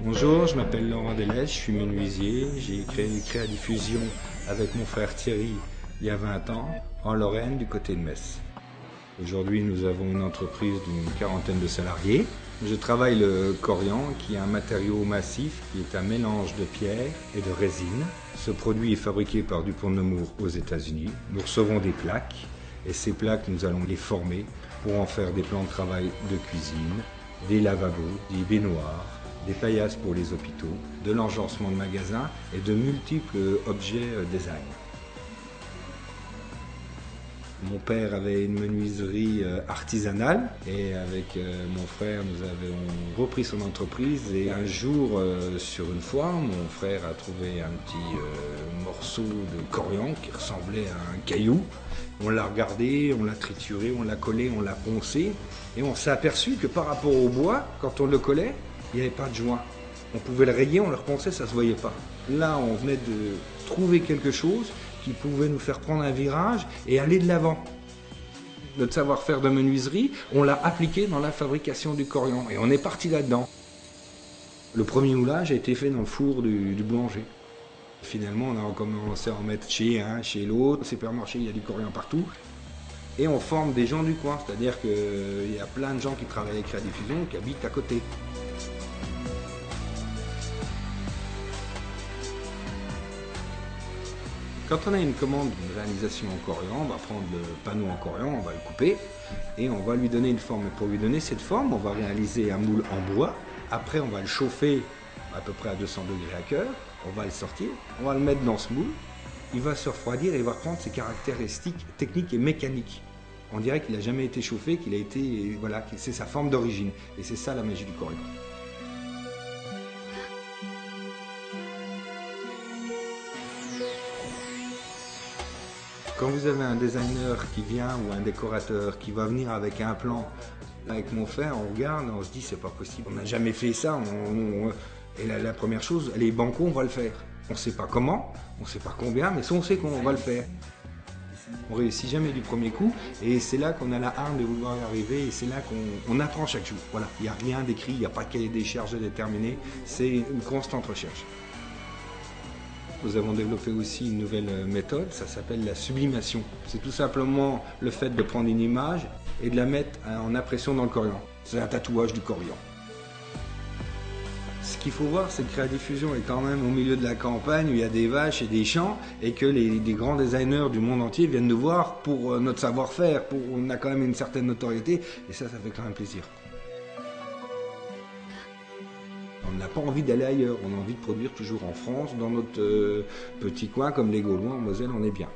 Bonjour, je m'appelle Laurent Delèche, je suis menuisier. J'ai créé Créadiffusion avec mon frère Thierry il y a 20 ans, en Lorraine, du côté de Metz. Aujourd'hui, nous avons une entreprise d'une quarantaine de salariés. Je travaille le corian, qui est un matériau massif, qui est un mélange de pierre et de résine. Ce produit est fabriqué par Dupont de Nemours aux États-Unis. Nous recevons des plaques, et ces plaques, nous allons les former pour en faire des plans de travail de cuisine, des lavabos, des baignoires, des paillasses pour les hôpitaux, de l'agencement de magasins et de multiples objets design. Mon père avait une menuiserie artisanale et avec mon frère, nous avons repris son entreprise et un jour, sur une foire, mon frère a trouvé un petit morceau de corian qui ressemblait à un caillou. On l'a regardé, on l'a trituré, on l'a collé, on l'a poncé et on s'est aperçu que par rapport au bois, quand on le collait, il n'y avait pas de joint. On pouvait le rayer, on le reponçait, ça ne se voyait pas. Là, on venait de trouver quelque chose qui pouvait nous faire prendre un virage et aller de l'avant. Notre savoir-faire de menuiserie, on l'a appliqué dans la fabrication du corian et on est parti là-dedans. Le premier moulage a été fait dans le four du boulanger. Finalement, on a commencé à en mettre chez un, chez l'autre. Au supermarché, il y a du corian partout. Et on forme des gens du coin, c'est-à-dire qu'il y a plein de gens qui travaillent avec Créadiffusion qui habitent à côté. Quand on a une commande d'une réalisation en corian, on va prendre le panneau en corian, on va le couper et on va lui donner une forme. Et pour lui donner cette forme, on va réaliser un moule en bois. Après, on va le chauffer à peu près à 200 degrés à cœur. On va le sortir, on va le mettre dans ce moule. Il va se refroidir et il va reprendre ses caractéristiques techniques et mécaniques. On dirait qu'il n'a jamais été chauffé, qu'il a été, voilà, c'est sa forme d'origine. Et c'est ça la magie du corian. Quand vous avez un designer qui vient ou un décorateur qui va venir avec un plan, avec mon frère, on regarde, on se dit c'est pas possible, on n'a jamais fait ça. Et la première chose, les banco, on va le faire. On ne sait pas comment, on ne sait pas combien, mais ça on sait qu'on va le faire. On réussit jamais du premier coup et c'est là qu'on a la hargne de vouloir y arriver et c'est là qu'on apprend chaque jour. Voilà, il n'y a rien d'écrit, il n'y a pas de cahier des charges déterminé, c'est une constante recherche. Nous avons développé aussi une nouvelle méthode, ça s'appelle la sublimation. C'est tout simplement le fait de prendre une image et de la mettre en impression dans le corian. C'est un tatouage du corian. Ce qu'il faut voir, c'est que Créadiffusion est quand même au milieu de la campagne où il y a des vaches et des champs et que des grands designers du monde entier viennent nous voir pour notre savoir-faire, on a quand même une certaine notoriété et ça fait quand même plaisir. On n'a pas envie d'aller ailleurs, on a envie de produire toujours en France, dans notre petit coin, comme les Gaulois en Moselle, on est bien.